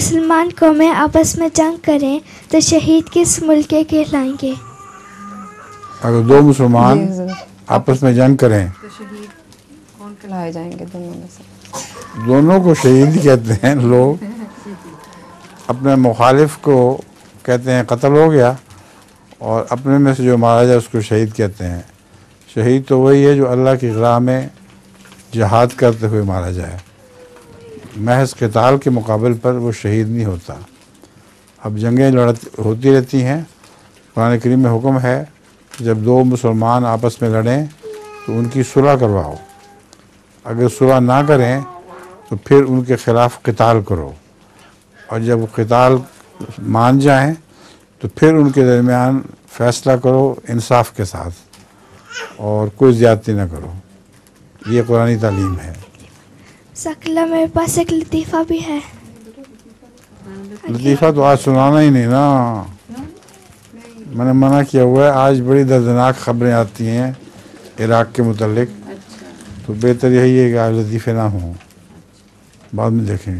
मुसलमान कौमें आपस में जंग करें तो शहीद किस मुल्क के कहलाएंगे? अगर दो मुसलमान आपस में जंग करें तो शहीद कौन कहलाए जाएंगे दोनों में से? दोनों को शहीद ही कहते हैं लोग। अपने मुखालिफ को कहते हैं कत्ल हो गया, और अपने में से जो मारा जाए उसको शहीद कहते हैं। शहीद तो वही है जो अल्लाह की राह में जहाद करते हुए मारा जाए। महज क़िताल के मुकाबले पर वो शहीद नहीं होता। अब जंगें होती रहती हैं। कुरान करीम में हुक्म है कि जब दो मुसलमान आपस में लड़ें तो उनकी सुलह करवाओ। अगर सुलह ना करें तो फिर उनके ख़िलाफ़ क़िताल करो, और जब क़िताल मान जाएं तो फिर उनके दरमियान फ़ैसला करो इंसाफ के साथ, और कोई ज़्यादती ना करो। ये कुरानी तालीम है। सकला मेरे पास एक लतीफ़ा भी है। लतीफ़ा तो आज सुनाना ही नहीं ना, मैंने मना किया हुआ है। आज बड़ी दर्दनाक ख़बरें आती हैं इराक़ के मुतल्लिक़, तो बेहतर यही है कि आज लतीफ़े ना हों, बाद में देखेंगे।